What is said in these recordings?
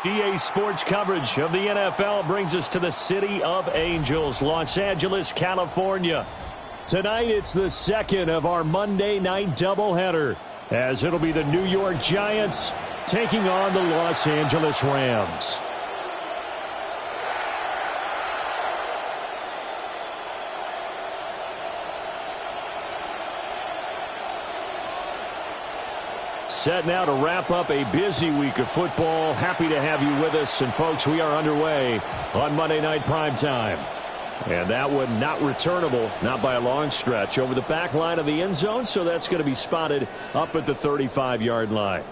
EA Sports coverage of the NFL brings us to the City of Angels, Los Angeles, California. Tonight, it's the second of our Monday night doubleheader, as it'll be the New York Giants taking on the Los Angeles Rams. Set now to wrap up a busy week of football. Happy to have you with us. And, folks, we are underway on Monday Night Primetime. And that one not returnable, not by a long stretch, over the back line of the end zone. So that's going to be spotted up at the 35-yard line.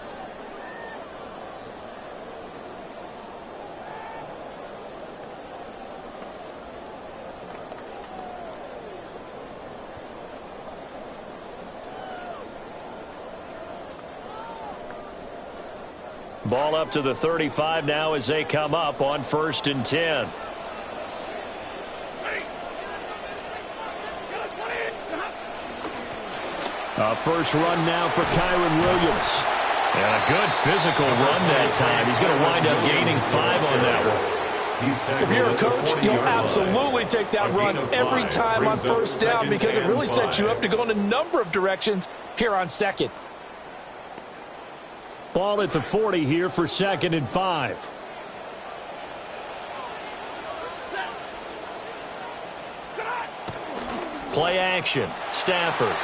Ball up to the 35 now as they come up on 1st and 10. A first run now for Kyren Williams. And a good physical run that time. He's going to wind up gaining 5 on that one. If you're a coach, you'll absolutely take that run every time on first down because it really sets you up to go in a number of directions here on second. Ball at the 40 here for 2nd and 5. Play action. Stafford.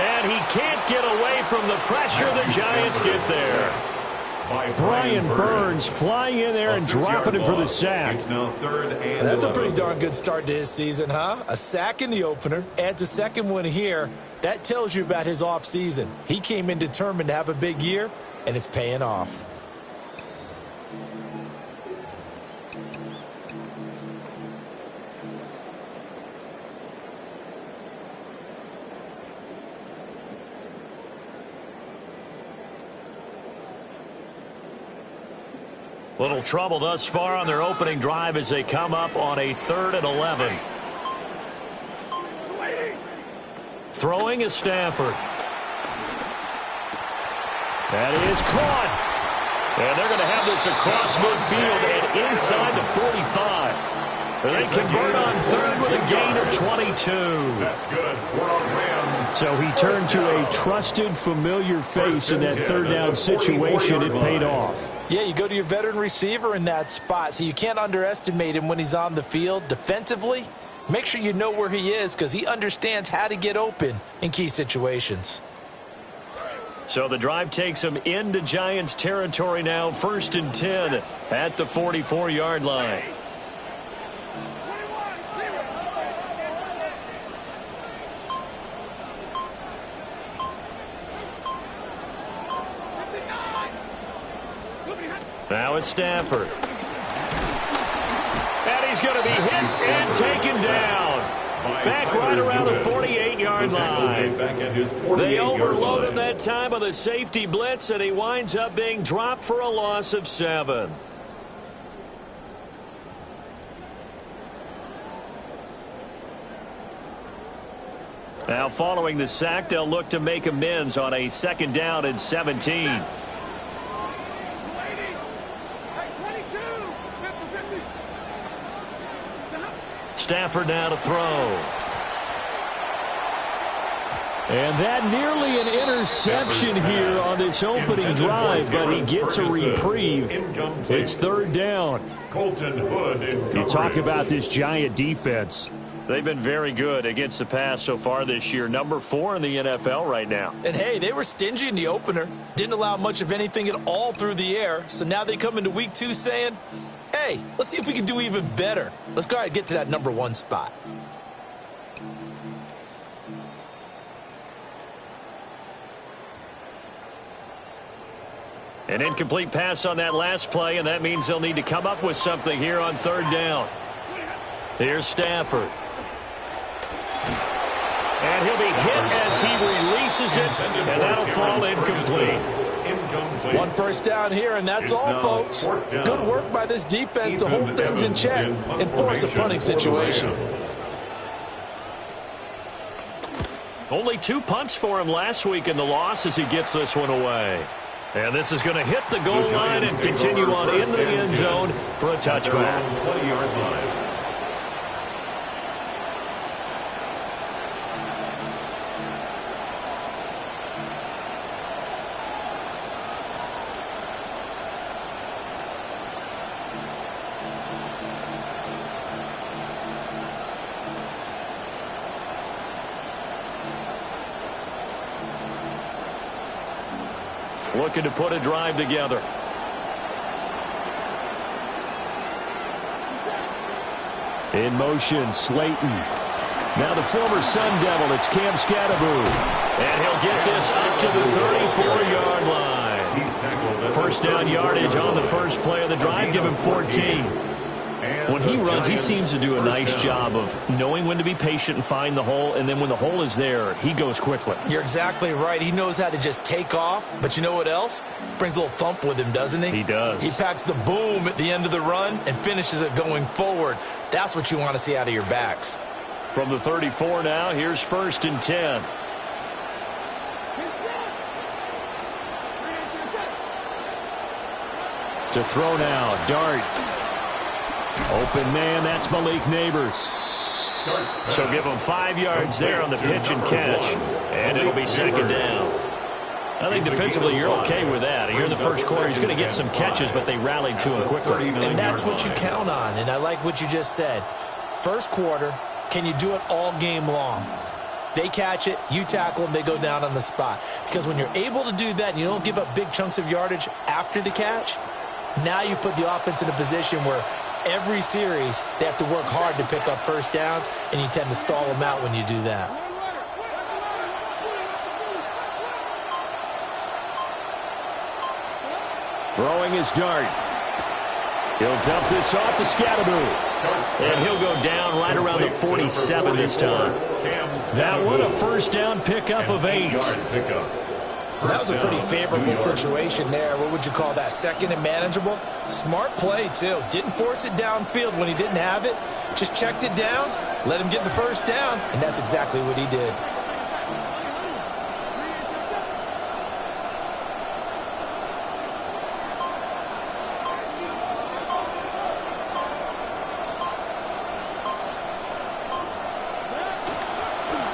And he can't get away from the pressure. The Giants get there. Brian Burns flying in there and dropping him for the sack. That's a pretty darn good start to his season, huh? A sack in the opener, adds a second one here. That tells you about his offseason. He came in determined to have a big year, and it's paying off. Little trouble thus far on their opening drive as they come up on a 3rd and 11. Throwing is Stafford. That is caught. And they're going to have this across midfield and inside the 45. They convert on 3rd with a gain of 22. That's good. So he turned to a trusted, familiar face in that 3rd down situation. It paid off. Yeah, you go to your veteran receiver in that spot, so you can't underestimate him when he's on the field. Defensively, make sure you know where he is because he understands how to get open in key situations. So the drive takes him into Giants territory now, 1st and 10 at the 44-yard line. Now it's Stafford. And he's going to be hit and taken down. Back right around the 48-yard line. They overload him that time on the safety blitz, and he winds up being dropped for a loss of 7. Now following the sack, they'll look to make amends on a 2nd down and 17. Stafford now to throw. And that nearly an interception here on this opening drive, but he gets a reprieve. It's third down. You talk about this Giant defense. They've been very good against the pass so far this year. Number 4 in the NFL right now. And, hey, they were stingy in the opener. Didn't allow much of anything at all through the air. So now they come into week 2 saying, hey, let's see if we can do even better. Let's go ahead and get to that number 1 spot. An incomplete pass on that last play, and that means they'll need to come up with something here on third down. Here's Stafford. And he'll be hit as he releases it, and that'll fall incomplete. 1 first down here, and that's all, folks. Good work by this defense to hold things in check and force a punting situation. Only 2 punts for him last week in the loss as he gets this one away. And this is going to hit the goal line and continue on into the end zone for a touchback. 20-yard line. Looking to put a drive together. In motion, Slayton. Now the former Sun Devil, it's Cam Scatterboot. And he'll get this up to the 34-yard line. First down yardage on the first play of the drive, give him 14. When he runs, he seems to do a nice job of knowing when to be patient and find the hole, and then when the hole is there, he goes quickly. You're exactly right. He knows how to just take off, but you know what else? Brings a little thump with him, doesn't he? He does. He packs the boom at the end of the run and finishes it going forward. That's what you want to see out of your backs. From the 34 now, here's 1st and 10. To throw now, Dart. Open man, that's Malik Neighbors. So give him 5 yards there on the pitch and catch, and it'll be second down. I think defensively you're okay with that. Here in the first quarter, he's going to get some catches, but they rallied to him quickly. And that's what you count on, and I like what you just said. First quarter, can you do it all game long? They catch it, you tackle them, they go down on the spot. Because when you're able to do that and you don't give up big chunks of yardage after the catch, now you put the offense in a position where every series they have to work hard to pick up first downs, and you tend to stall them out when you do that. Throwing his Dart. He'll dump this off to Scatterboot. And he'll go down right around the 47 this time. That one a first down pickup of 8. That was a pretty favorable situation there. What would you call that? Second and manageable? Smart play, too. Didn't force it downfield when he didn't have it. Just checked it down, let him get the first down, and that's exactly what he did.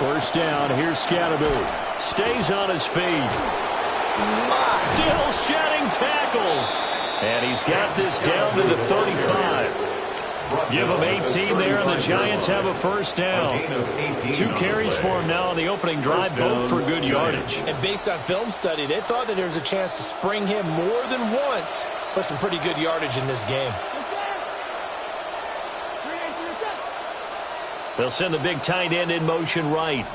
First down, here's Scatterboot. Stays on his feet. Still shedding tackles. And he's got this down to the 35. Give him 18 there, and the Giants have a first down. 2 carries for him now on the opening drive, both for good yardage. And based on film study, they thought that there was a chance to spring him more than once for some pretty good yardage in this game. They'll send the big tight end in motion right.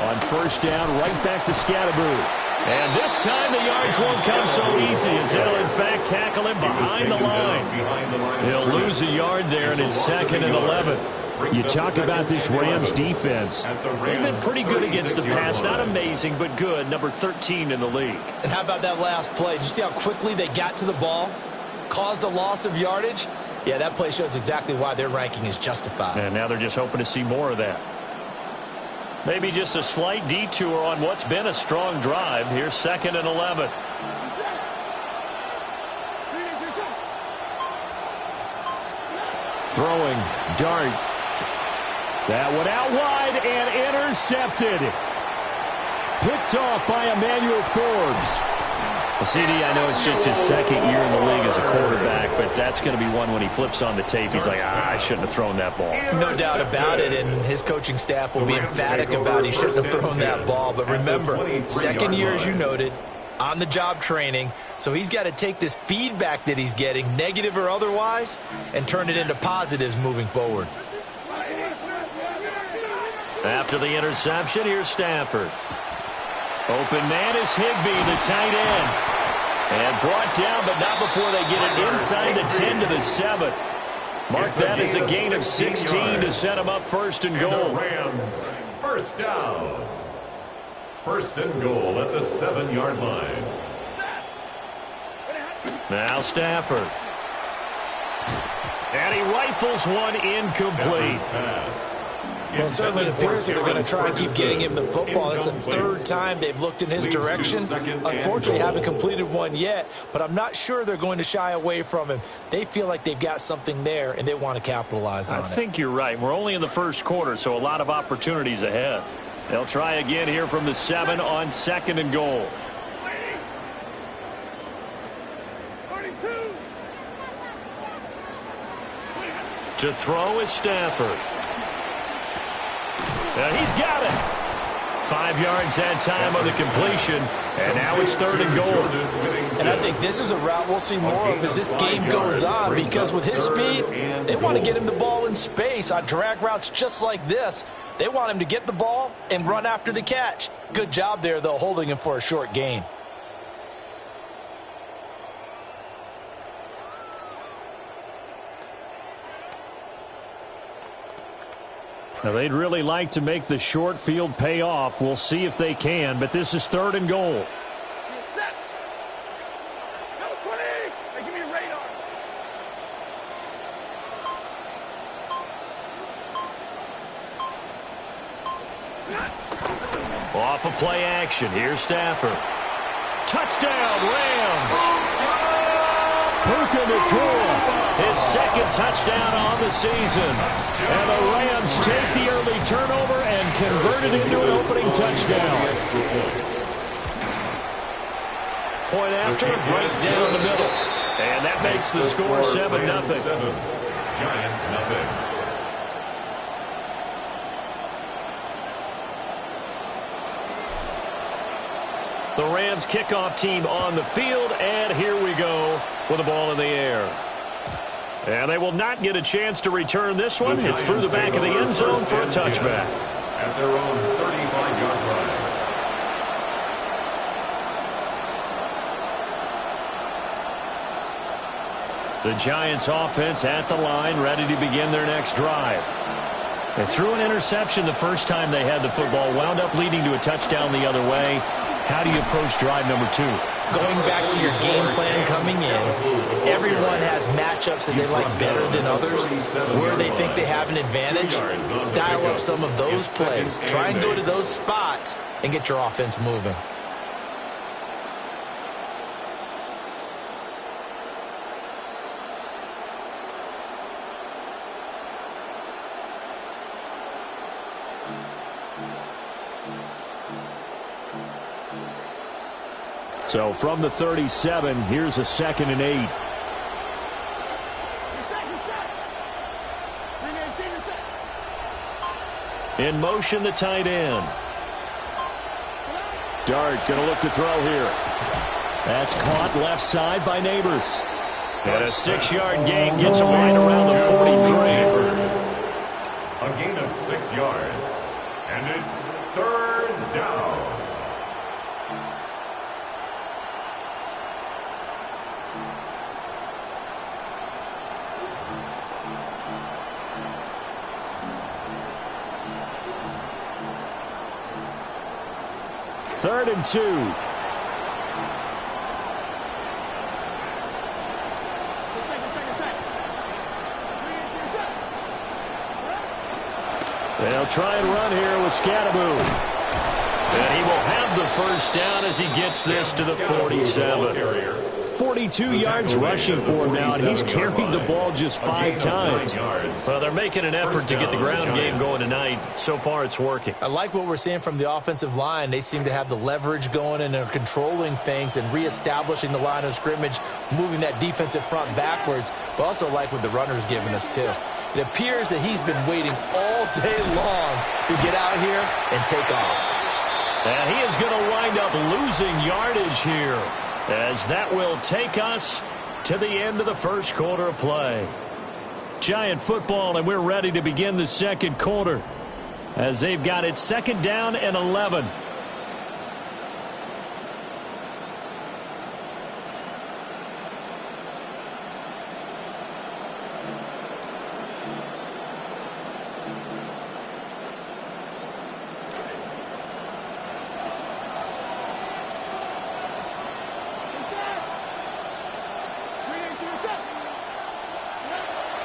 On first down, right back to Scatterboot. And this time the yards won't come so easy as they'll in fact tackle him behind the line. He'll lose a yard there, and it's 2nd and 11. You talk about this Rams defense. They've been pretty good against the pass. Not amazing, but good. Number 13 in the league. And how about that last play? Did you see how quickly they got to the ball? Caused a loss of yardage? Yeah, that play shows exactly why their ranking is justified. And now they're just hoping to see more of that. Maybe just a slight detour on what's been a strong drive. Here's 2nd and 11. Throwing, Dart. That one out wide and intercepted. Picked off by Emmanuel Forbes. CD, I know it's just his second year in the league as a quarterback, but that's going to be one when he flips on the tape. He's like, I shouldn't have thrown that ball. No doubt about it, and his coaching staff will be emphatic about he shouldn't have thrown that ball. But remember, second year, as you noted, on-the-job training, so he's got to take this feedback that he's getting, negative or otherwise, and turn it into positives moving forward. After the interception, here's Stafford. Open man is Higbee, the tight end. And brought down, but not before they get it inside the 10 to the 7. Mark that as a gain of 16 to set him up first and goal. Rams, first down. First and goal at the 7-yard line. Now Stafford. And he rifles one incomplete. Well, it certainly appears that they're going to try and keep getting him the football. It's the third time they've looked in his direction. Unfortunately, haven't completed one yet, but I'm not sure they're going to shy away from him. They feel like they've got something there, and they want to capitalize on it. I think you're right. We're only in the first quarter, so a lot of opportunities ahead. They'll try again here from the 7 on second and goal. To throw is Stafford. He's got it. 5 yards that time on the completion, and now it's third and goal. And I think this is a route we'll see more of as this game goes on, because with his speed, they want to get him the ball in space on drag routes just like this. They want him to get the ball and run after the catch. Good job there, though, holding him for a short gain. Now, they'd really like to make the short field pay off. We'll see if they can, but this is third and goal. Off of play action. Here's Stafford. Touchdown, Rams. Puka Nacua, his second touchdown on the season. And the Rams take the early turnover and convert it into an opening touchdown. Point after, right down the middle. And that makes the score 7-0. Giants nothing. The Rams kickoff team on the field, and here we go with the ball in the air. And they will not get a chance to return this one. It's through the back of the end zone for a touchback. At their own 35-yard line. The Giants offense at the line, ready to begin their next drive. They threw an interception the first time they had the football, wound up leading to a touchdown the other way. How do you approach drive number 2? Going back to your game plan coming in, everyone has matchups that they like better than others. Where they think they have an advantage, dial up some of those plays. Try and go to those spots and get your offense moving. So from the 37, here's a 2nd and 8. In motion, the tight end. Dart going to look to throw here. That's caught left side by Neighbors. And a 6-yard gain gets him right around the 43. A gain of 6 yards. And it's third down. Third and 2. They'll try and run here with Scattaboo. And he will have the first down as he gets this to the 47. 42 yards rushing for him now, and he's carried the ball just 5 times. Well, they're making an effort to get the ground game going tonight. So far, it's working. I like what we're seeing from the offensive line. They seem to have the leverage going and are controlling things and reestablishing the line of scrimmage, moving that defensive front backwards, but also like what the runner's giving us, too. It appears that he's been waiting all day long to get out here and take off. And he is going to wind up losing yardage here, as that will take us to the end of the first quarter of play. Giant football, and we're ready to begin the second quarter, as they've got it 2nd down and 11.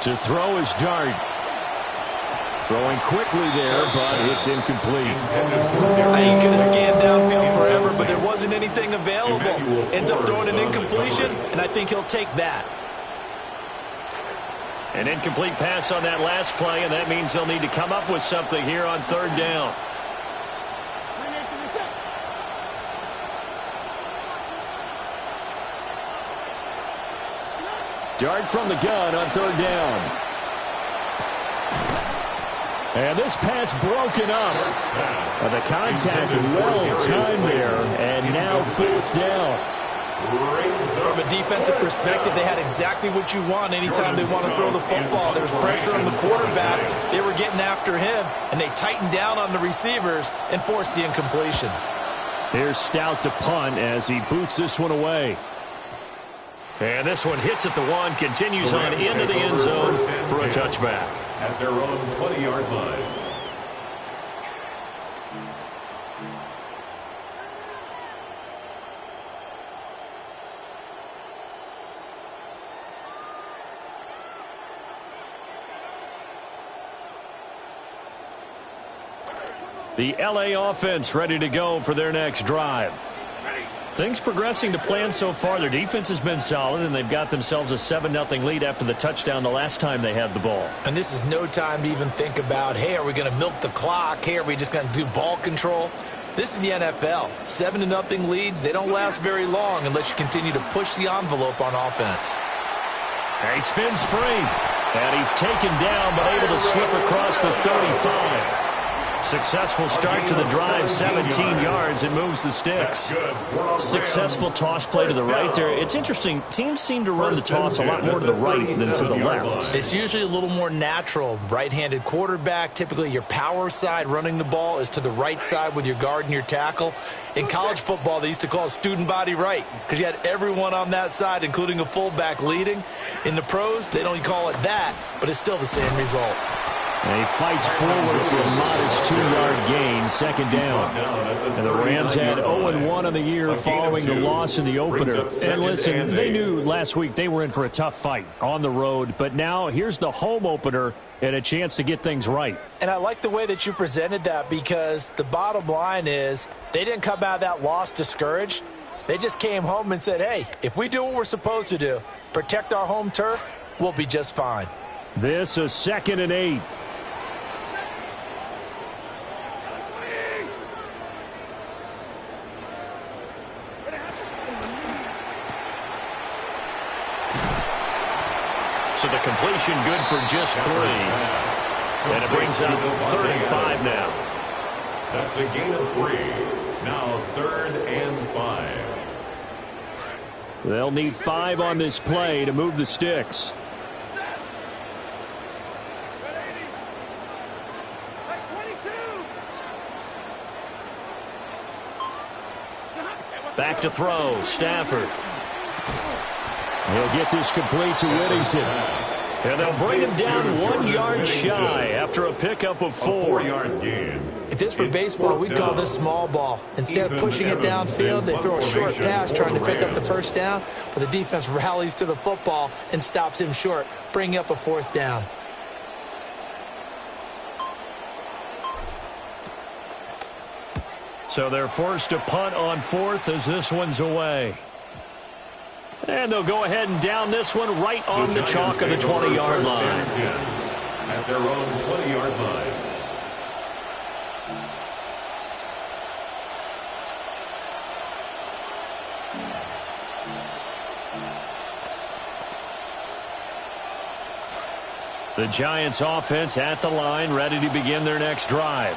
To throw is Dart. Throwing quickly there, but it's incomplete. He could have scanned downfield forever, but there wasn't anything available. Ends up throwing an incompletion, and I think he'll take that. An incomplete pass on that last play, and that means they'll need to come up with something here on 3rd down. Dart from the gun on 3rd down. And this pass broken up. The contact well timed there, and now 4th down. From a defensive perspective, they had exactly what you want anytime they want to throw the football. There was pressure on the quarterback. They were getting after him, and they tightened down on the receivers and forced the incompletion. Here's Stout to punt as he boots this one away. And this one hits at the 1, continues on into the end zone for a touchback. At their own 20-yard line. The LA offense ready to go for their next drive. Things progressing to plan so far. Their defense has been solid, and they've got themselves a 7-0 lead after the touchdown the last time they had the ball. And this is no time to even think about, hey, are we going to milk the clock? Hey, are we just going to do ball control? This is the NFL. 7-0 leads, they don't last very long unless you continue to push the envelope on offense. He spins free, and he's taken down but able to slip across the 35. Successful start to the drive, 17 yards, and moves the sticks. Successful toss play to the right there. It's interesting. Teams seem to run the toss a lot more to the right than to the left. It's usually a little more natural. Right-handed quarterback, typically your power side running the ball is to the right side with your guard and your tackle. In college football, they used to call it student body right because you had everyone on that side, including a fullback leading. In the pros, they don't call it that, but it's still the same result. And he fights forward for a modest 2-yard gain, 2nd down. And the Rams had 0-1 on the year following the loss in the opener. And listen, they knew last week they were in for a tough fight on the road. But now here's the home opener and a chance to get things right. And I like the way that you presented that because the bottom line is they didn't come out of that loss discouraged. They just came home and said, hey, if we do what we're supposed to do, protect our home turf, we'll be just fine. This is 2nd and 8. So the completion good for just 3. And it brings up 3rd and 5 now. That's a gain of 3. Now 3rd and 5. They'll need 5 on this play to move the sticks. Back to throw, Stafford. He'll get this complete to Whittington. And they'll bring him down 1 yard shy after a pickup of 4. 4-yard gain. If this were baseball, we'd call this small ball. Instead of pushing it downfield, they throw a short pass trying to pick up the first down, but the defense rallies to the football and stops him short, bringing up a 4th down. So they're forced to punt on 4th as this one's away. And they'll go ahead and down this one right on the chalk of the 20-yard line. At their own 20-yard line. The Giants offense at the line, ready to begin their next drive.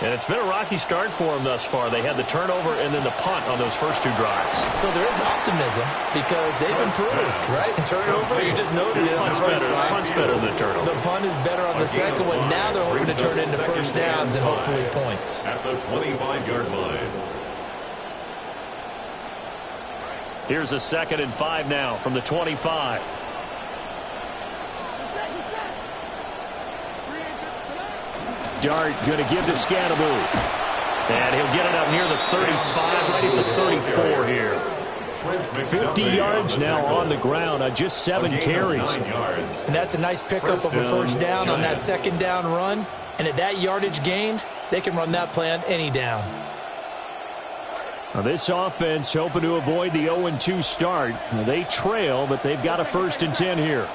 And it's been a rocky start for them thus far. They had the turnover and then the punt on those first two drives. So there is optimism because they've improved, right? Turnover, you just noted it. Punt's better than the turnover. The punt is better on the second one. Now they're hoping to turn into first downs and hopefully points. At the 25-yard line. Here's a 2nd and 5 now from the 25. Dart going to give to Scatteroo. And he'll get it up near the 35, right at the 34 here. 50 yards now on the ground on just 7 carries. And that's a nice pickup of a first down on that second down run. And at that yardage gained, they can run that play on any down. Now this offense hoping to avoid the 0-2 start. Now they trail, but they've got a 1st and 10 here.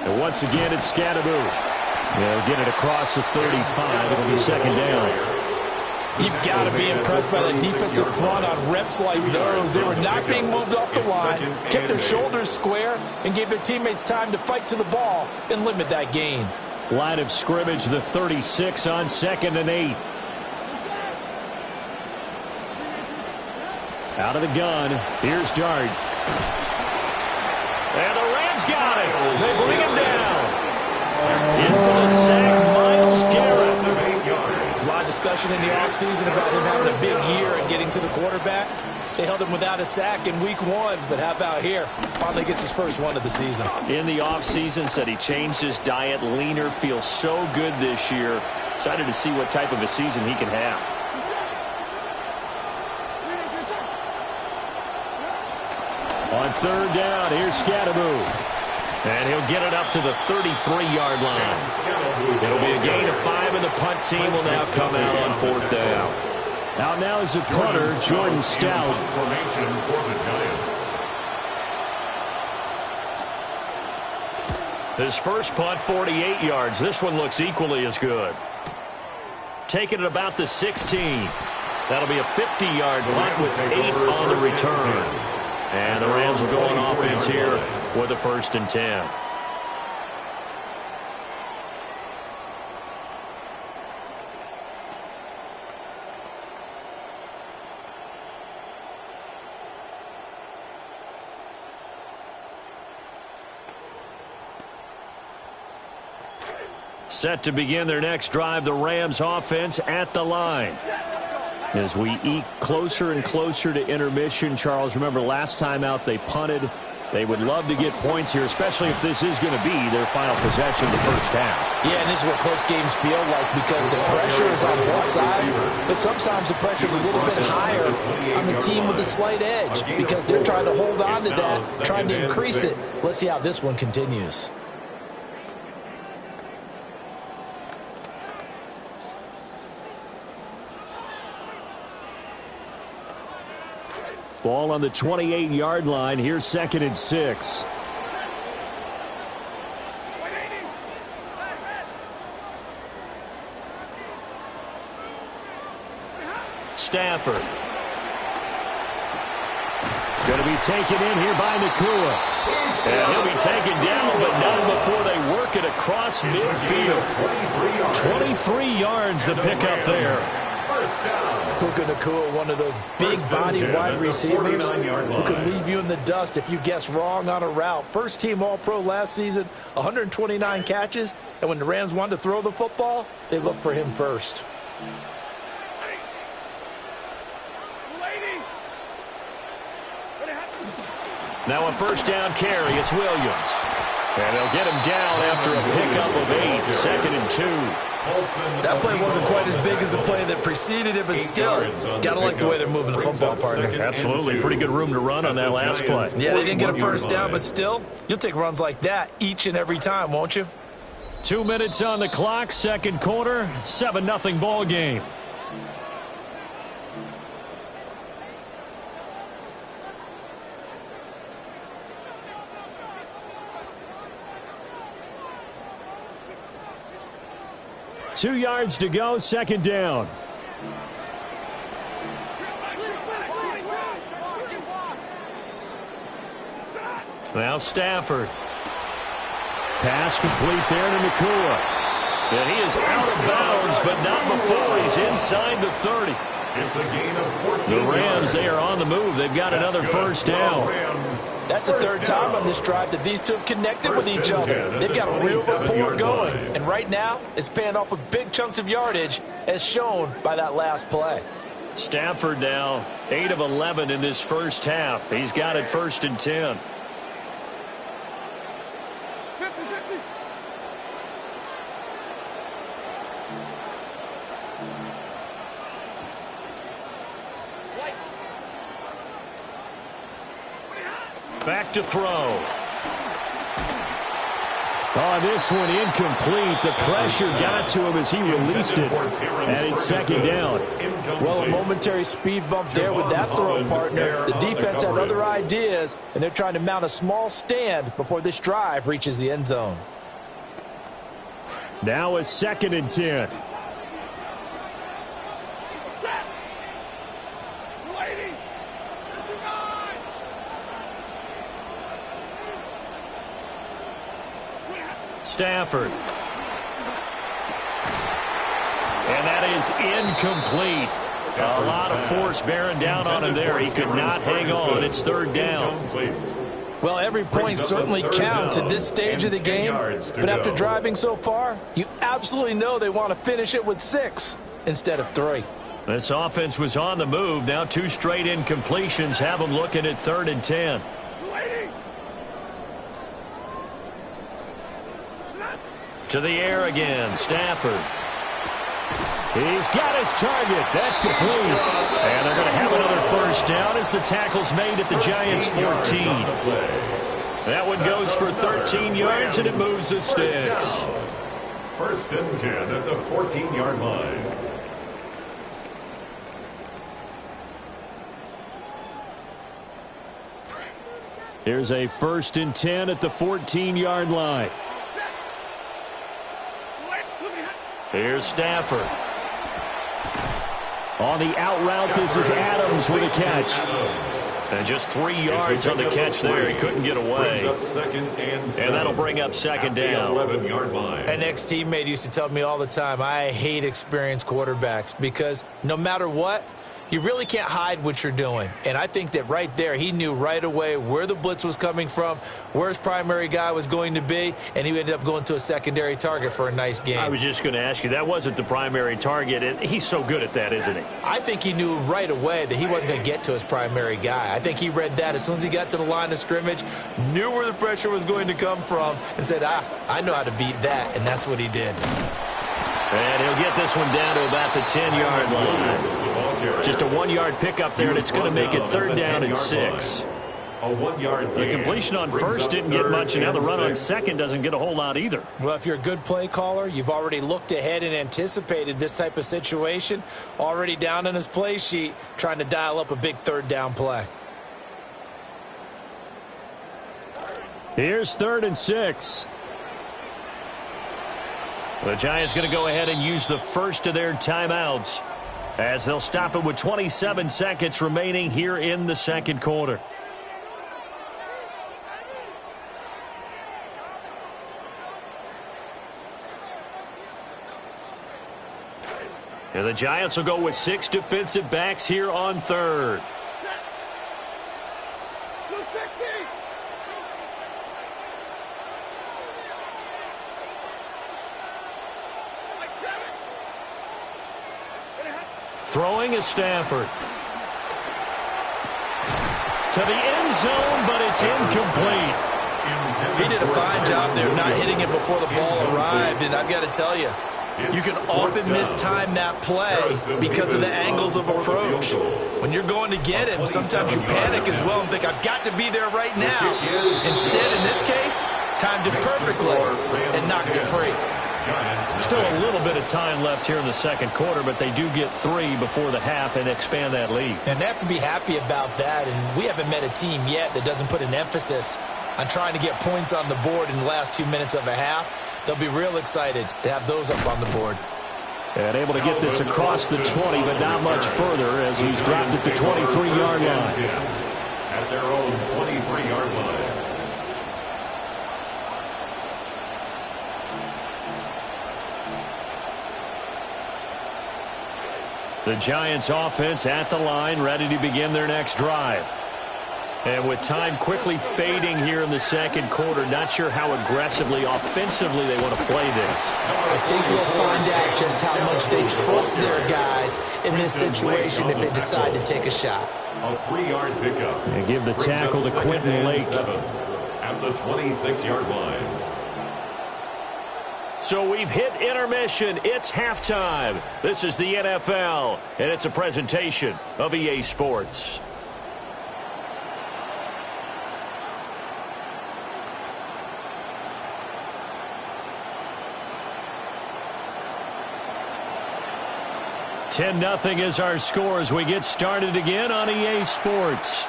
And once again, it's Scatteroo. They'll get it across the 35. It'll be 2nd down. You've got to be impressed by the defensive front on reps like those. They were not being moved off the line, kept their shoulders square, and gave their teammates time to fight to the ball and limit that gain. Line of scrimmage, the 36 on 2nd and 8. Out of the gun, here's Dart. And the Rams got it. They bring him down. In for the sack, Myles Garrett. There's a lot of discussion in the offseason about him having a big year and getting to the quarterback. They held him without a sack in week 1, but how about here? Finally gets his first one of the season. In the offseason, said he changed his diet, leaner, feels so good this year. Excited to see what type of a season he can have. On 3rd down, here's Scatteroo. And he'll get it up to the 33-yard line. It'll be a gain of 5, and the punt team will now come out on 4th down. Out now is the punter, Jordan Stout. Formation for the Giants. His first punt, 48 yards. This one looks equally as good. Taking it about the 16. That'll be a 50-yard punt with 8 on the return. And the Rams will go on offense here with a 1st and 10. Set to begin their next drive, the Rams offense at the line. As we eke closer and closer to intermission, Charles, remember last time out they punted. They would love to get points here, especially if this is going to be their final possession of the first half. Yeah, and this is what close games feel like because the pressure is on both sides, but sometimes the pressure is a little bit higher on the team with a slight edge because they're trying to hold on to that, trying to increase it. Let's see how this one continues. Ball on the 28-yard line. Here's 2nd and 6. Stafford. Going to be taken in here by Nakua. And he'll be taken down, but not before they work it across midfield. 23 yards the pickup there. Puka Nakua, one of those big-body wide receivers who can leave you in the dust if you guess wrong on a route. First team All-Pro last season, 129 catches, and when the Rams wanted to throw the football, they looked for him first. Now a first down carry, it's Williams. And they'll get him down after a pickup of 8, 2nd and 2. That play wasn't quite as big as the play that preceded it, but still, got to like the way they're moving the football, partner. Absolutely. Pretty good room to run on that last play. Yeah, they didn't get a first down, but still, you'll take runs like that each and every time, won't you? 2 minutes on the clock, second quarter, 7-0 ball game. 2 yards to go, second down. Now Stafford. Pass complete there to Nakua. And he is out of bounds, but not before he's inside the 30. It's a gain of 14 The Rams, they are on the move. They've got another first down. That's the third time on this drive that these two have connected with each other. They've got a real rapport going. And right now, it's paying off with big chunks of yardage, as shown by that last play. Stafford now 8 of 11 in this first half. He's got it 1st and 10. Back to throw. Oh, this one incomplete. The pressure got to him as he released it. And it's second down. Well, a momentary speed bump there with that throw, partner. The defense had other ideas, and they're trying to mount a small stand before this drive reaches the end zone. Now a 2nd and 10. Stafford. And that is incomplete. A lot of force bearing down on him there. He could not hang on. It's 3rd down. Well, every point certainly counts at this stage of the game. But after driving so far, you absolutely know they want to finish it with 6 instead of 3. This offense was on the move. Now 2 straight incompletions have them looking at 3rd and 10. To the air again, Stafford. He's got his target. That's complete. And they're going to have another first down as the tackle's made at the Giants' 14. That one goes for 13 yards, and it moves the sticks. 1st and 10 at the 14-yard line. Here's a 1st and 10 at the 14-yard line. Here's Stafford. On the out route, this is Adams with a catch. And just 3 yards on the catch there. He couldn't get away. And that'll bring up second down. 11-yard line. An ex-teammate used to tell me all the time, I hate experienced quarterbacks because no matter what, you really can't hide what you're doing. And I think that right there, he knew right away where the blitz was coming from, where his primary guy was going to be, and he ended up going to a secondary target for a nice game. I was just going to ask you, that wasn't the primary target, and he's so good at that, isn't he? I think he knew right away that he wasn't going to get to his primary guy. I think he read that as soon as he got to the line of scrimmage, knew where the pressure was going to come from, and said, I know how to beat that, and that's what he did. And he'll get this one down to about the 10-yard line. Just a 1-yard pickup there, and it's going to make it 3rd down and 6. A 1-yard The completion on first didn't get much, and now the run on second doesn't get a whole lot either. Well, if you're a good play caller, you've already looked ahead and anticipated this type of situation. Already down on his play sheet, trying to dial up a big 3rd down play. Here's 3rd and 6. The Giants going to go ahead and use the first of their timeouts as they'll stop it with 27 seconds remaining here in the second quarter. And the Giants will go with 6 defensive backs here on 3rd. Throwing is Stafford. To the end zone, but it's incomplete. He did a fine job there not hitting it before the ball arrived, and I've got to tell you, you can often mistime that play because of the angles of approach. When you're going to get him, sometimes you panic as well and think, I've got to be there right now. Instead, in this case, timed it perfectly and knocked it free. Still a little bit of time left here in the second quarter, but they do get 3 before the half and expand that lead. And they have to be happy about that, and we haven't met a team yet that doesn't put an emphasis on trying to get points on the board in the last 2 minutes of a half. They'll be real excited to have those up on the board. And able to get this across the 20, but not much further as he's dropped at the 23-yard line. At their own 23-yard line. The Giants offense at the line, ready to begin their next drive. And with time quickly fading here in the second quarter, not sure how aggressively, offensively they want to play this. I think we'll find out just how much they trust their guys in this situation if they decide to take a shot. A 3-yard pickup. And give the tackle to Quentin Lake. At the 26-yard line. So we've hit intermission. It's halftime. This is the NFL, and it's a presentation of EA Sports. $10-0 is our score as we get started again on EA Sports.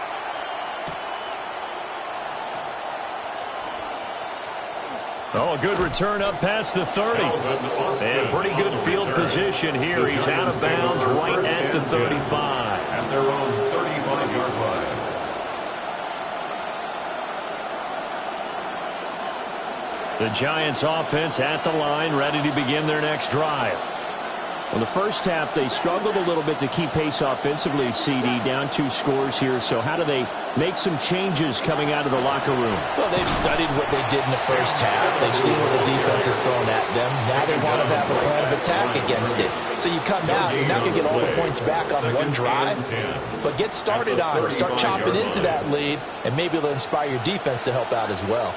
Oh, a good return up past the 30. And pretty good field position here. He's out of bounds right at the 35. At their own 35-yard line. The Giants offense at the line, ready to begin their next drive. Well, the first half, they struggled a little bit to keep pace offensively, CD, down 2 scores here. So how do they make some changes coming out of the locker room? Well, they've studied what they did in the first half. They've seen what the defense has thrown at them. Now they want to have a plan of attack against it. So you come out, you're not going to get all the points back on one drive, but get started on it. Start chopping into that lead, and maybe it'll inspire your defense to help out as well.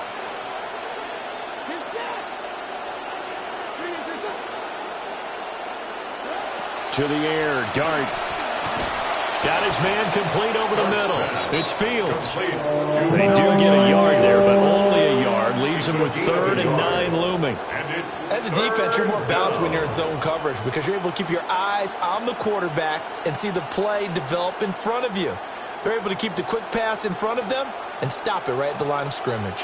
To the air, Dart. Got his man complete over the middle. It's Fields. They do get a yard there, but only a yard. Leaves him with 3rd and 9 looming. As a defense, you're more balanced when you're in zone coverage because you're able to keep your eyes on the quarterback and see the play develop in front of you. They're able to keep the quick pass in front of them and stop it right at the line of scrimmage.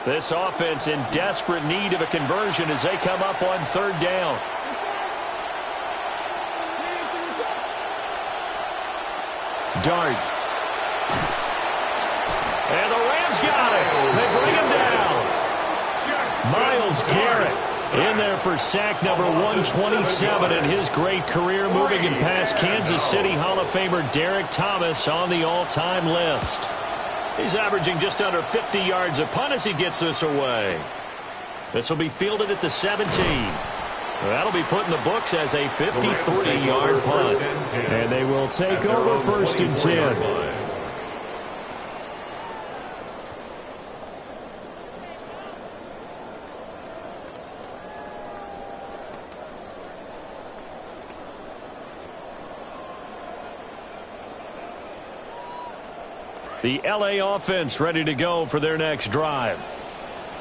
This offense in desperate need of a conversion as they come up on 3rd down. Dart. And the Rams got it. They bring him down. Myles Garrett in there for sack number 127 in his great career, moving him past Kansas City Hall of Famer Derek Thomas on the all-time list. He's averaging just under 50 yards a punt as he gets this away. This will be fielded at the 17. That'll be put in the books as a 53-yard punt. And they will take over 1st and 10. The LA offense ready to go for their next drive.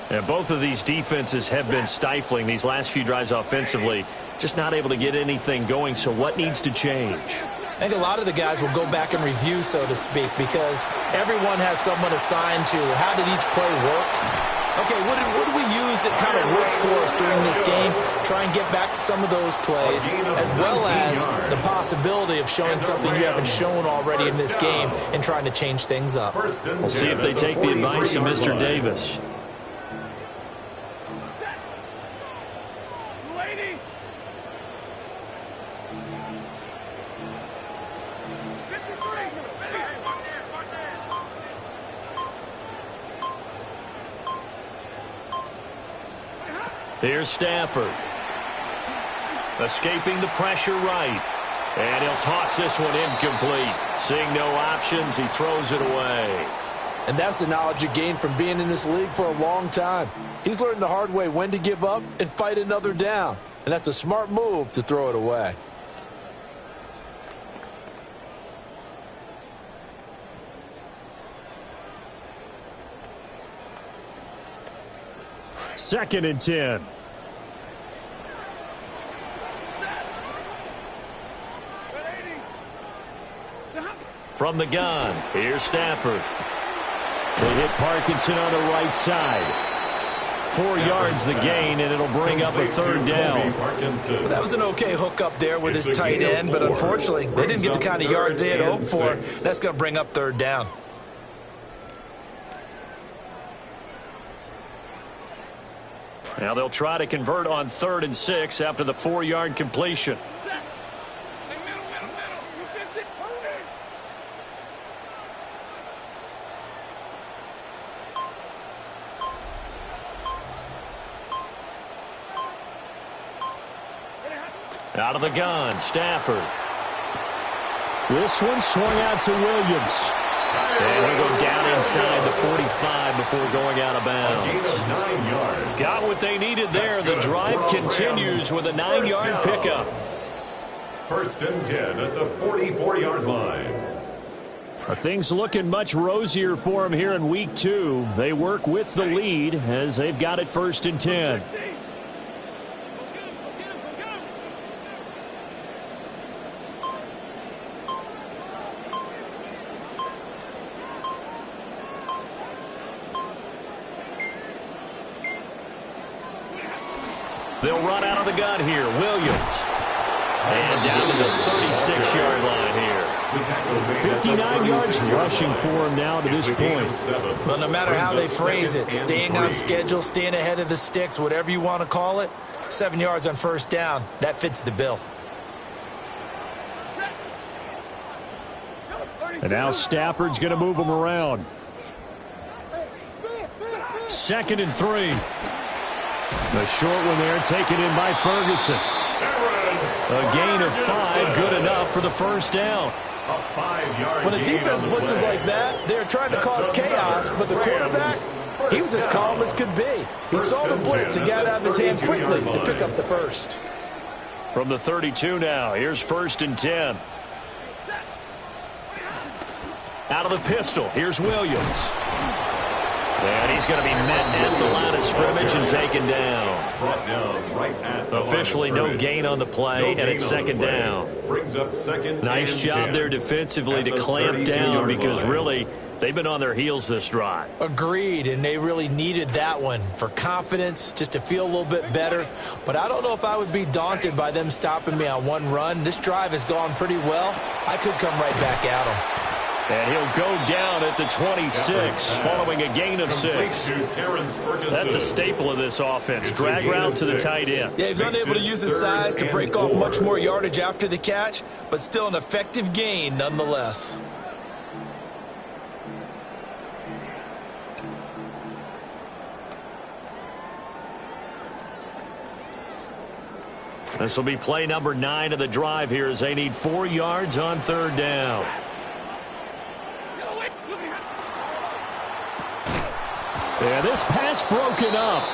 And both of these defenses have been stifling these last few drives offensively. Just not able to get anything going, so what needs to change? I think a lot of the guys will go back and review, so to speak, because everyone has someone assigned to how did each play work. Okay, what did we use that kind of worked for us during this game? Try and get back some of those plays, as well as the possibility of showing something you haven't shown already in this game and trying to change things up. We'll see if they take the advice of Mr. Davis. Here's Stafford. Escaping the pressure right. And he'll toss this one incomplete. Seeing no options, he throws it away. And that's the knowledge you gain from being in this league for a long time. He's learned the hard way when to give up and fight another down. And that's a smart move to throw it away. Second and 10. From the gun, here's Stafford. They hit Parkinson on the right side. 4 yards the gain, and it'll bring up a third down. Well, that was an okay hook up there with his tight end, but unfortunately, they didn't get the kind of yards they had hoped for. That's going to bring up third down. Now they'll try to convert on 3rd and 6 after the 4-yard completion. Out of the gun, Stafford. This one swung out to Williams. And he'll go down inside the 45 before going out of bounds. Got what they needed there. The drive continues with a 9-yard pickup. 1st and 10 at the 44-yard line. Things looking much rosier for them here in week 2. They work with the lead as they've got it 1st and 10. They'll run out of the gun here. Williams. And down to the 36-yard line here. 59 yards rushing for him now to this point. Well, no matter how they phrase it, staying on schedule, staying ahead of the sticks, whatever you want to call it, 7 yards on 1st down, that fits the bill. And now Stafford's going to move him around. 2nd and 3. The short one there taken in by Ferguson. A gain of 5, good enough for the 1st down. When a defense blitzes like that, they're trying to cause chaos, but the quarterback, he was as calm as could be. He saw the blitz and got it out of his hand quickly to pick up the first. From the 32 now, here's 1st and 10. Out of the pistol, here's Williams. And he's going to be met at the line of scrimmage and taken down. Officially no gain on the play, and it's 2nd down. Nice job there defensively to clamp down because really they've been on their heels this drive. Agreed, and they really needed that one for confidence, just to feel a little bit better. But I don't know if I would be daunted by them stopping me on one run. This drive has gone pretty well. I could come right back at them. And he'll go down at the 26 following a gain of 6. That's a staple of this offense. Drag route to the tight end. Yeah, he's unable to use his size to break off much more yardage after the catch, but still an effective gain nonetheless. This will be play number 9 of the drive here as they need 4 yards on 3rd down. Yeah, this pass broken up.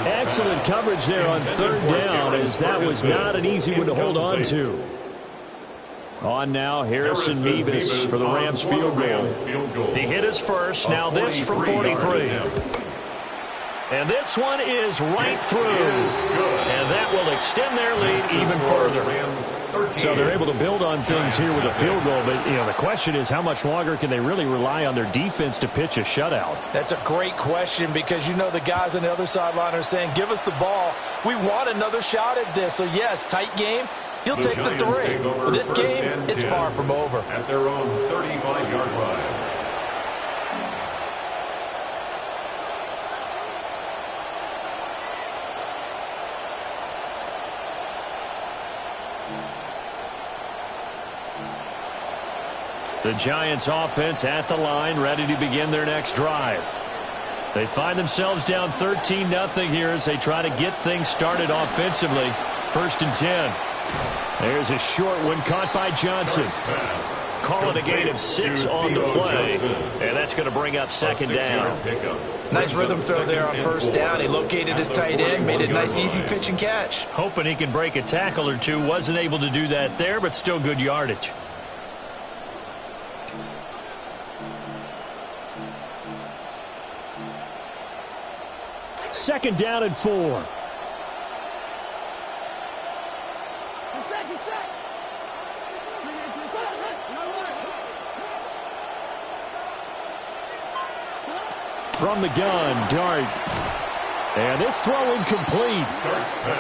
Excellent coverage there on 3rd down, as that was not an easy one to hold on to. On now, Harrison Mevis for the Rams field goal. He hit his first. Now this from 43. And this one is right through. And that will extend their lead even further. So they're able to build on things here with a field goal. But, you know, the question is how much longer can they really rely on their defense to pitch a shutout? That's a great question because, you know, the guys on the other sideline are saying, give us the ball. We want another shot at this. So, yes, tight game. He'll take the 3. But this game, it's far from over. At their own 35-yard line. The Giants offense at the line, ready to begin their next drive. They find themselves down 13-0 here as they try to get things started offensively. 1st and 10. There's a short one caught by Johnson. Call it a gain of 6 on the play. And that's going to bring up 2nd down. Nice rhythm throw there on 1st down. He located his tight end, made a nice easy pitch and catch. Hoping he can break a tackle or two. Wasn't able to do that there, but still good yardage. Second down and 4. From the gun, Dart. And this throw incomplete.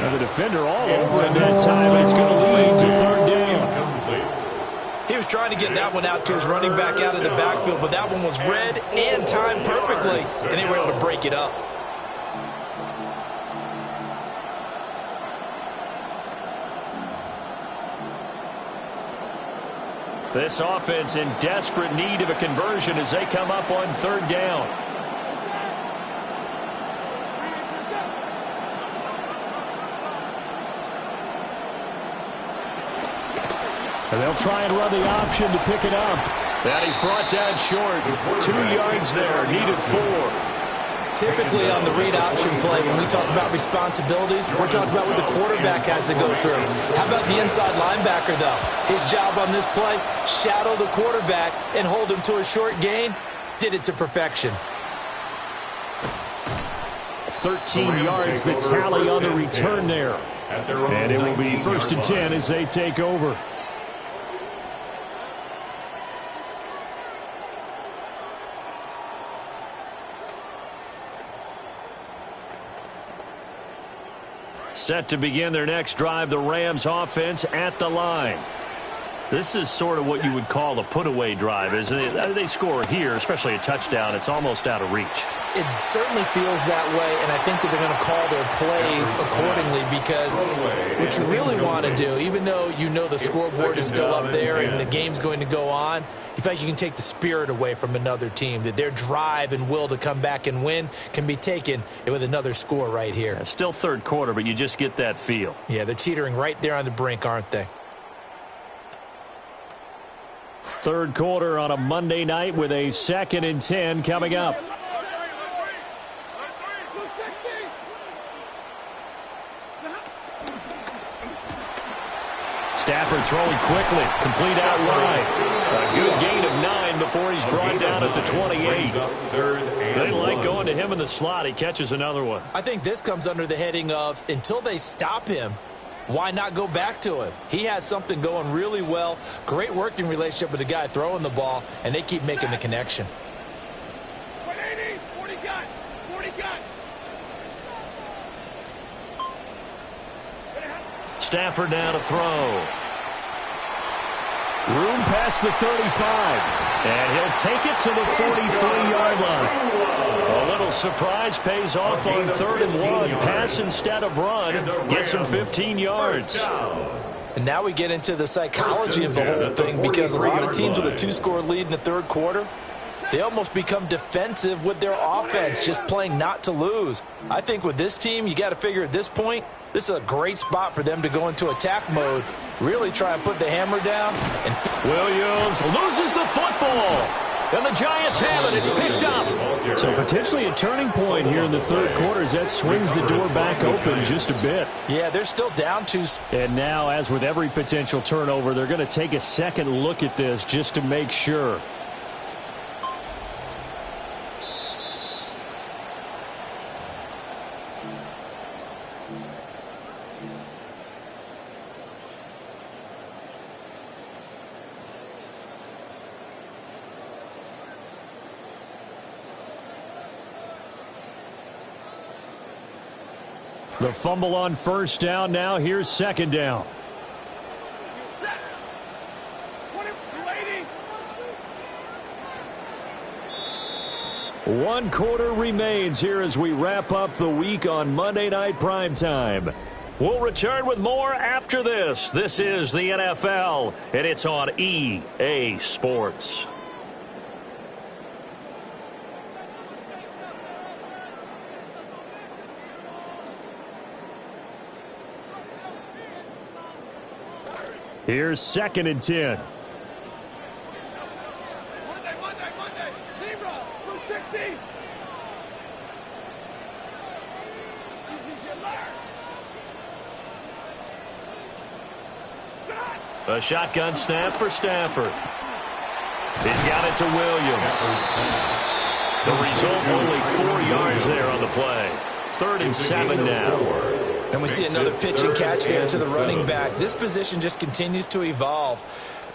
And the defender all over him that time, and it's going to lead to third down. He was trying to get that one out to his running back out of the backfield, but that one was read and timed perfectly, and they were able to break it up. This offense in desperate need of a conversion as they come up on third down. And they'll try and run the option to pick it up. That he's brought down short. 2 yards there, needed 4. Typically on the read option play, when we talk about responsibilities, we're talking about what the quarterback has to go through. How about the inside linebacker, though? His job on this play, shadow the quarterback and hold him to a short gain. Did it to perfection. 13 yards, the tally on the return there. And it will be 1st and 10 as they take over. Set to begin their next drive, the Rams offense at the line. This is sort of what you would call a put-away drive. As they score here, especially a touchdown, it's almost out of reach. It certainly feels that way, and I think that they're going to call their plays accordingly, because what you really want to do, even though you know the scoreboard is still up there and the game's going to go on, in fact, you can take the spirit away from another team, that their drive and will to come back and win can be taken with another score right here. Yeah, still third quarter, but you just get that feel. Yeah, they're teetering right there on the brink, aren't they? Third quarter on a Monday night with a 2nd and 10 coming up. Stafford throwing quickly, complete out wide. A good gain of 9 before he's brought down at the 28. They like going to him in the slot. He catches another one. I think this comes under the heading of, until they stop him, why not go back to him? He has something going really well. Great working relationship with the guy throwing the ball, and they keep making the connection. 40 gun. Stafford now to throw. Room past the 35. And he'll take it to the 43-yard line. A little surprise pays off on 3rd and 1. Pass instead of run. Gets him 15 yards. And now we get into the psychology of the whole thing, because a lot of teams with a 2-score lead in the third quarter, they almost become defensive with their offense, just playing not to lose. I think with this team, you got to figure at this point, this is a great spot for them to go into attack mode, really try and put the hammer down. And Williams loses the football. And the Giants have it. It's picked up. So potentially a turning point here in the third quarter as that swings the door back open just a bit. Yeah, they're still down 2. And now, as with every potential turnover, they're going to take a second look at this just to make sure. The fumble on first down. Now here's 2nd down. One quarter remains here as we wrap up the week on Monday Night Primetime. We'll return with more after this. This is the NFL, and it's on EA Sports. Here's 2nd and 10. Monday. Zebra, 260. A shotgun snap for Stafford. He's got it to Williams. The result, only 4 yards there on the play. 3rd and 7 now. And we see another pitch and catch there to the running back. This position just continues to evolve.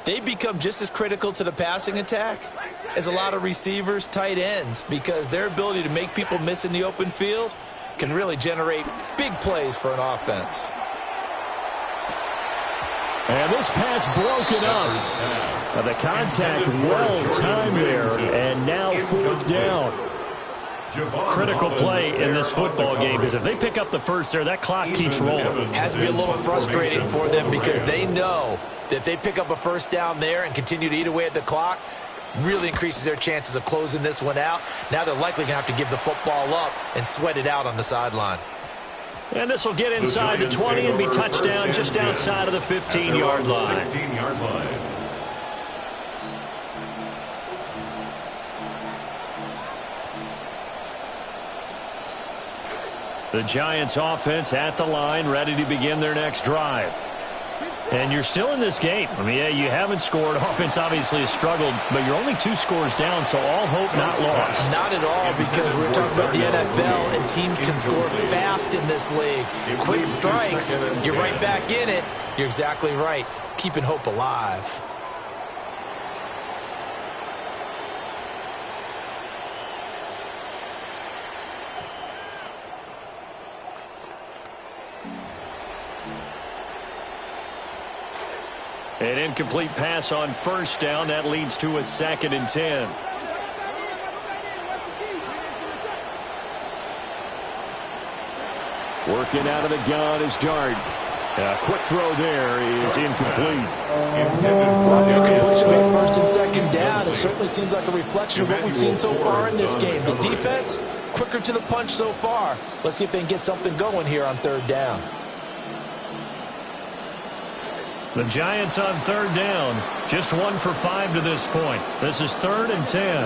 They become just as critical to the passing attack as a lot of receivers, tight ends, because their ability to make people miss in the open field can really generate big plays for an offense. And this pass broken up. The contact well timed there, and now fourth down. Critical play in this football game, because if they pick up the first there, that clock keeps rolling. Has to be a little frustrating for them because they know that if they pick up a first down there and continue to eat away at the clock, really increases their chances of closing this one out. Now they're likely going to have to give the football up and sweat it out on the sideline. And this will get inside the 20 and be touchdown just outside of the 15-yard line. 16-yard line. The Giants offense at the line, ready to begin their next drive. And you're still in this game. I mean, yeah, you haven't scored. Offense obviously has struggled, but you're only 2 scores down, so all hope not lost. Not at all, because we're talking about the NFL, and teams can score fast in this league. Quick strikes, you're right back in it. You're exactly right. Keeping hope alive. An incomplete pass on first down. That leads to a 2nd and 10. Working out of the gun is Dart. A quick throw there is incomplete. Incompletion on first and second down. It certainly seems like a reflection of what we've seen so far in this game. The defense, quicker to the punch so far. Let's see if they can get something going here on third down. The Giants on third down, just 1 for 5 to this point. This is 3rd and 10.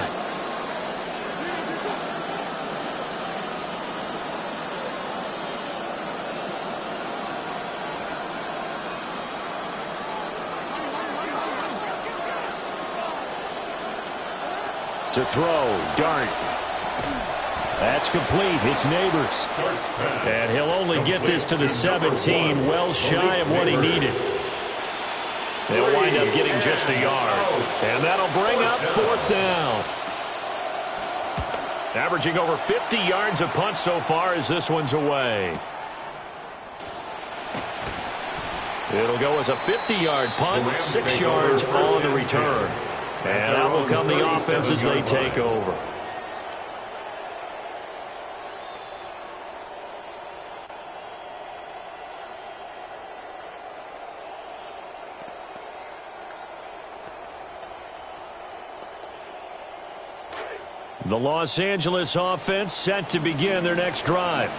To throw, Dart. That's complete. It's Neighbors. And he'll only get this to the 17, well shy of what he needed. They'll wind up getting just a yard. And that'll bring up 4th down. Averaging over 50 yards a punt so far as this one's away. It'll go as a 50-yard punt, 6 yards on the return. And that will come the offense as they take over. The Los Angeles offense set to begin their next drive.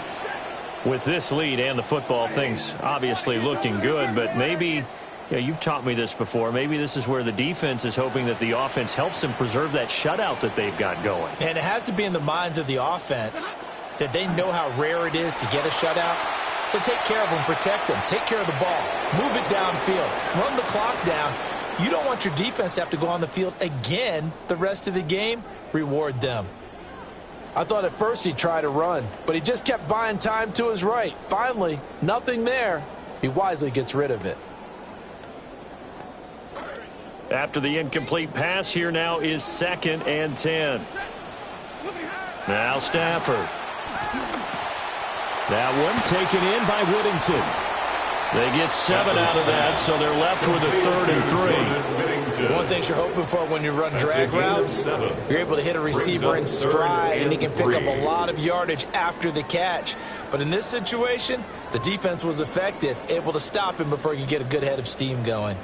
With this lead and the football, things obviously looking good, but maybe, you've taught me this before, maybe this is where the defense is hoping that the offense helps them preserve that shutout that they've got going. And it has to be in the minds of the offense that they know how rare it is to get a shutout. So take care of them, protect them, take care of the ball, move it downfield, run the clock down. You don't want your defense to have to go on the field again the rest of the game. Reward them. I thought at first he'd try to run, but he just kept buying time to his right. Finally, nothing there. He wisely gets rid of it. After the incomplete pass, here now is 2nd and 10. Now Stafford. That one taken in by Whittington. They get 7 out of that, so they're left with a 3rd and 3. One thing you're hoping for when you run drag routes, you're able to hit a receiver in stride, and he can pick up a lot of yardage after the catch. But in this situation, the defense was effective, able to stop him before he could get a good head of steam going.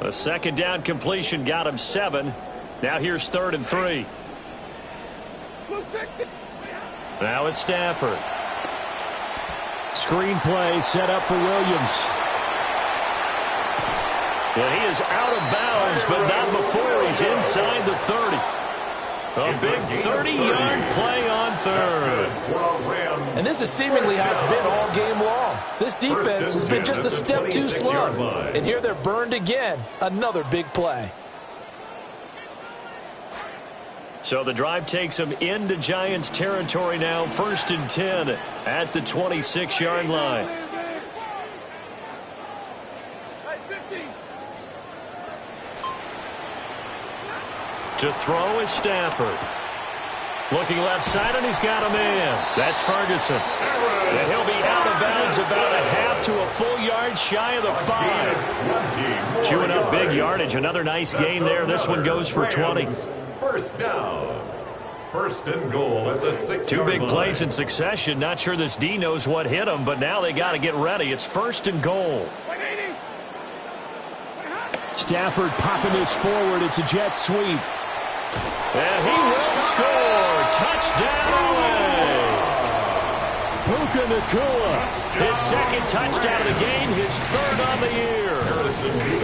A 2nd down completion got him 7. Now here's 3rd and 3. Now it's Stafford. Screenplay set up for Williams. And he is out of bounds, but not before he's inside the 30. A big 30-yard play on 3rd. And this is seemingly how it's been all game long. This defense has been just a step too slow. And here they're burned again. Another big play. So the drive takes them into Giants territory now. 1st and 10 at the 26-yard line. To throw is Stafford. Looking left side, and he's got a man. That's Ferguson. And he'll be out of bounds about a half to a full yard shy of the 5. Chewing up big yardage. Another nice gain there. This one goes for 20. First down. First and goal at the 6-yard Two big line. plays in succession. Not sure this D knows what hit him, but now they got to get ready. It's first and goal. Stafford popping this forward. It's a jet sweep. And he will score. Touchdown away. Puka Nacua. His second touchdown of the game, his third on the year.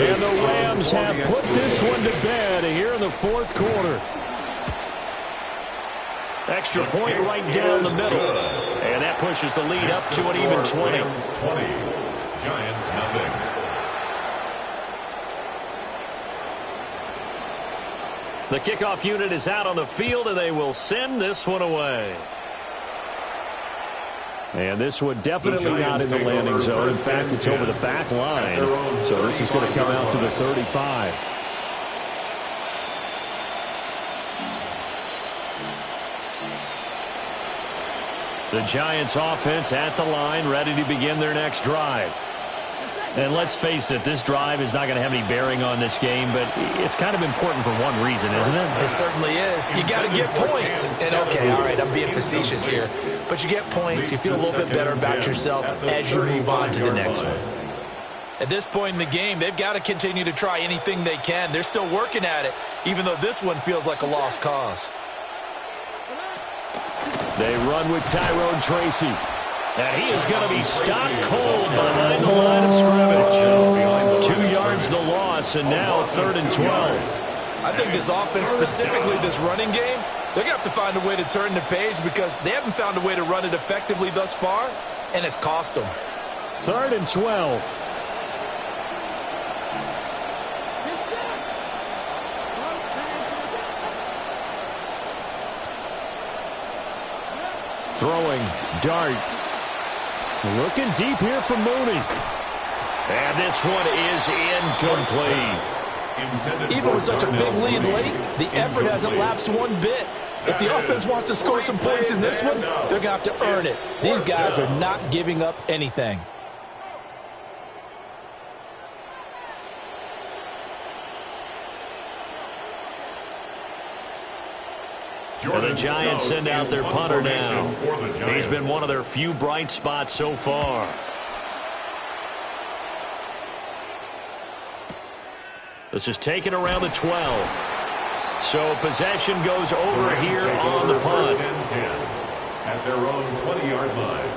And the Rams have put this one to bed here in the fourth quarter. Extra point right down the middle. And that pushes the lead up to an even 20. 20. Giants nothing. The kickoff unit is out on the field, and they will send this one away. And this one definitely not in the landing zone. In fact, it's over the back line. So this is going to come out to the 35. The Giants offense at the line, ready to begin their next drive. And let's face it, this drive is not going to have any bearing on this game, but it's kind of important for one reason, isn't it? It certainly is. You got to get points. And okay, all right, I'm being facetious here. But you get points, you feel a little bit better about yourself as you move on to the next one. At this point in the game, they've got to continue to try anything they can. They're still working at it, even though this one feels like a lost cause. They run with Tyrone Tracy. And he is going to be stopped cold behind the line of scrimmage. 2 yards the loss, and now 3rd and 12. I think this offense, specifically this running game, they're going to have to find a way to turn the page because they haven't found a way to run it effectively thus far, and it's cost them. 3rd and 12. Throwing, Dart. Looking deep here for Mooney. And this one is incomplete. Even with such a big lead late, the effort hasn't lapsed one bit. If the offense wants to score some points in this one, they're going to have to earn it. These guys are not giving up anything. And the Giants send out their punter now. He's been one of their few bright spots so far. This is taken around the 12. So possession goes over here on the punt. At their own 20-yard line.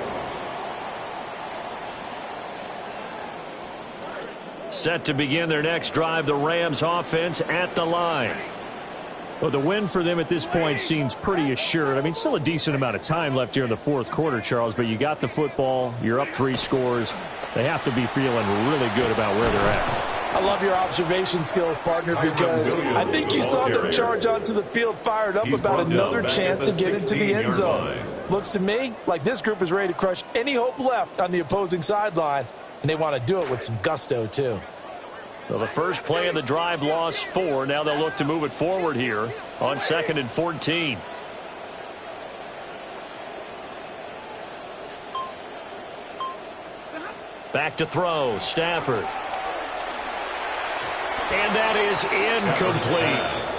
Set to begin their next drive, the Rams offense at the line. Well, the win for them at this point seems pretty assured. I mean, still a decent amount of time left here in the fourth quarter, Charles, but you got the football, you're up 3 scores. They have to be feeling really good about where they're at. I love your observation skills, partner, because I think you saw them charge onto the field fired up about another chance to get into the end zone. Looks to me like this group is ready to crush any hope left on the opposing sideline, and they want to do it with some gusto, too. Well, the first play of the drive lost 4. Now they'll look to move it forward here on 2nd and 14. Back to throw, Stafford. And that is incomplete.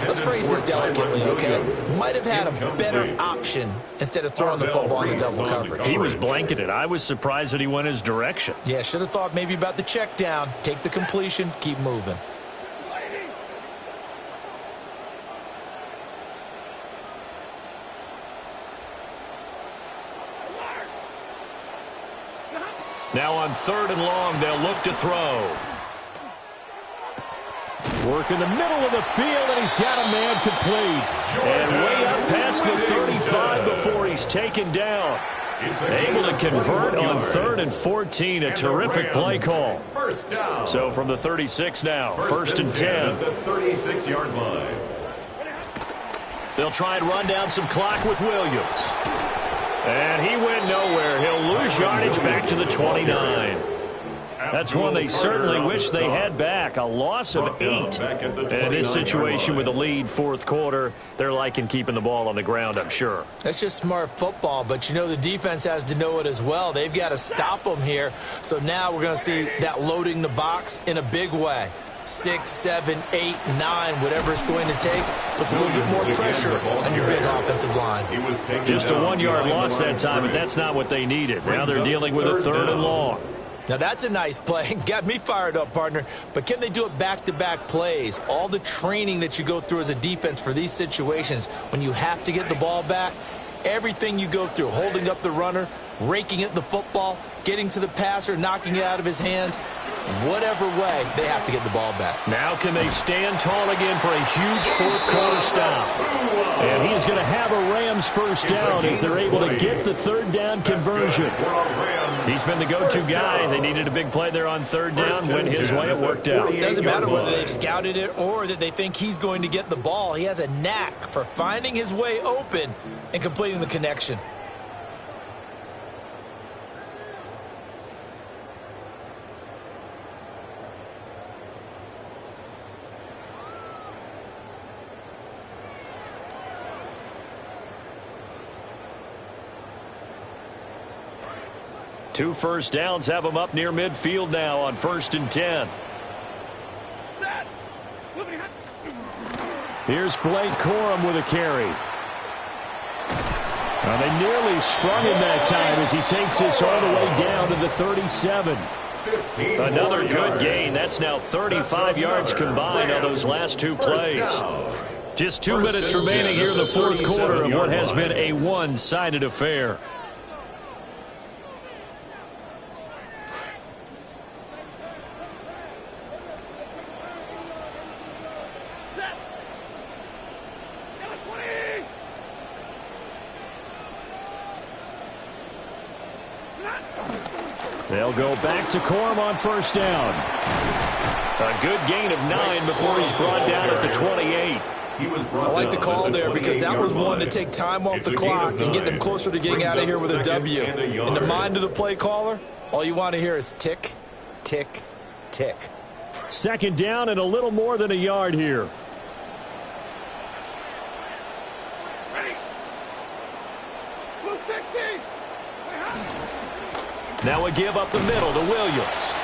Let's phrase this delicately, okay? Might have had a better option instead of throwing the football in double coverage. He was blanketed. I was surprised that he went his direction. Yeah, should have thought maybe about the check down. Take the completion, keep moving. Now on 3rd and long, they'll look to throw. Work in the middle of the field, and he's got a man complete. And way up past the 35 before he's taken down. Able to convert on 3rd and 14. A terrific play call. So from the 36 now, 1st and 10. The 36-yard line. They'll try and run down some clock with Williams. And he went nowhere. He'll lose yardage back to the 29. That's one they certainly wish they had back. A loss of 8. And in this situation with a lead fourth quarter, they're liking keeping the ball on the ground, I'm sure. That's just smart football, but you know the defense has to know it as well. They've got to stop them here. So now we're going to see that loading the box in a big way. 6, 7, 8, 9, whatever it's going to take, puts a little bit more pressure on your big offensive line. Just a 1-yard loss that time, but that's not what they needed. Now they're dealing with a 3rd and long. Now that's a nice play. Got me fired up, partner. But can they do it back-to-back plays? All the training that you go through as a defense for these situations, when you have to get the ball back, everything you go through, holding up the runner, raking at the football, getting to the passer, knocking it out of his hands, whatever way, they have to get the ball back. Now can they stand tall again for a huge fourth quarter stop? And he is going to have a Rams first down as they're able to get the 3rd down conversion. He's been the go-to guy. They needed a big play there on 3rd down. Went his way, it worked out. It doesn't matter whether they've scouted it or that they think he's going to get the ball. He has a knack for finding his way open and completing the connection. Two first downs have them up near midfield now on 1st and 10. Here's Blake Corum with a carry. They nearly sprung him that time as he takes this all the way down to the 37. Another good gain. That's now 35 yards combined on those last 2 plays. Just 2 minutes remaining here in the fourth quarter of what has been a one-sided affair. They'll go back to Corum on first down. A good gain of 9 before he's brought down at the 28. I like the call there because that was one to take time off the clock and get them closer to getting out of here with a W. In the mind of the play caller, all you want to hear is tick, tick, tick. 2nd down and a little more than a yard here. Now a give up the middle to Williams.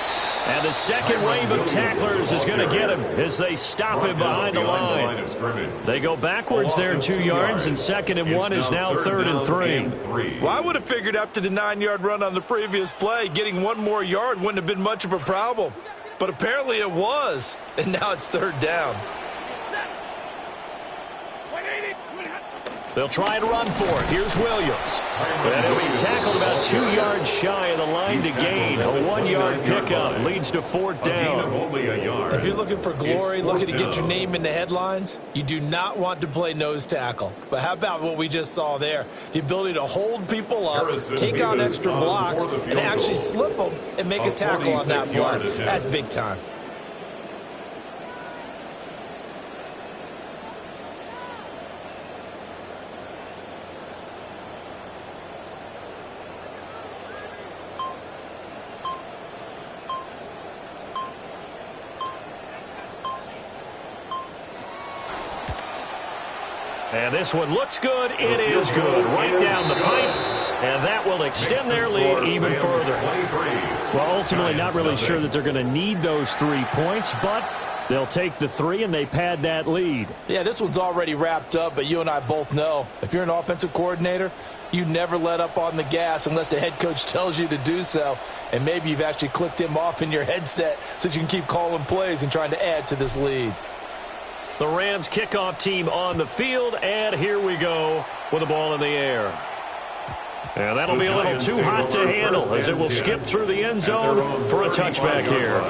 And the second wave of tacklers is going to get him as they stop him behind the line. They go backwards there 2 yards, and 2nd and 1 is now 3rd and 3. Well, I would have figured after the 9-yard run on the previous play, getting 1 more yard wouldn't have been much of a problem. But apparently it was, and now it's 3rd down. They'll try and run for it. Here's Williams. And he'll be tackled about 2 yards shy of the line to gain. A 1-yard pickup leads to 4th down. If you're looking for glory, looking to get your name in the headlines, you do not want to play nose tackle. But how about what we just saw there? The ability to hold people up, take on extra blocks, and actually slip them and make a tackle on that play. That's big time. And this one looks good. It is good. Right down the pipe. And that will extend their lead even further. Well, ultimately, not really sure that they're going to need those 3 points, but they'll take the 3 and they pad that lead. Yeah, this one's already wrapped up, but you and I both know if you're an offensive coordinator, you never let up on the gas unless the head coach tells you to do so. And maybe you've actually clicked him off in your headset so you can keep calling plays and trying to add to this lead. The Rams kickoff team on the field, and here we go with the ball in the air. And that'll be a little too hot to handle as it will skip through the end zone for a touchback here.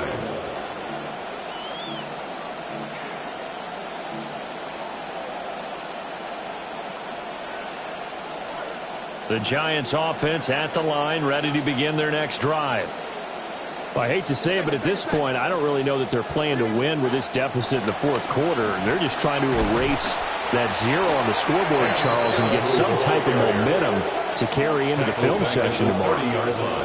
The Giants offense at the line, ready to begin their next drive. Well, I hate to say it, but at this point, I don't really know that they're playing to win with this deficit in the fourth quarter. They're just trying to erase that 0 on the scoreboard, Charles, and get some type of momentum to carry into the film session tomorrow.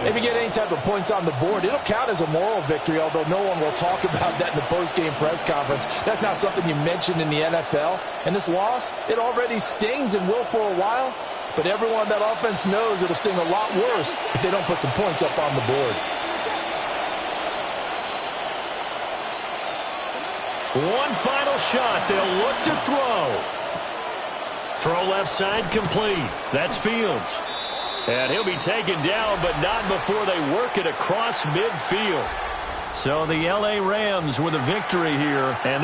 If you get any type of points on the board, it'll count as a moral victory, although no one will talk about that in the post-game press conference. That's not something you mentioned in the NFL. And this loss, it already stings and will for a while, but everyone on that offense knows it'll sting a lot worse if they don't put some points up on the board. One final shot. They'll look to throw. Throw left side complete. That's Fields. And he'll be taken down, but not before they work it across midfield. So the L.A. Rams with a victory here. And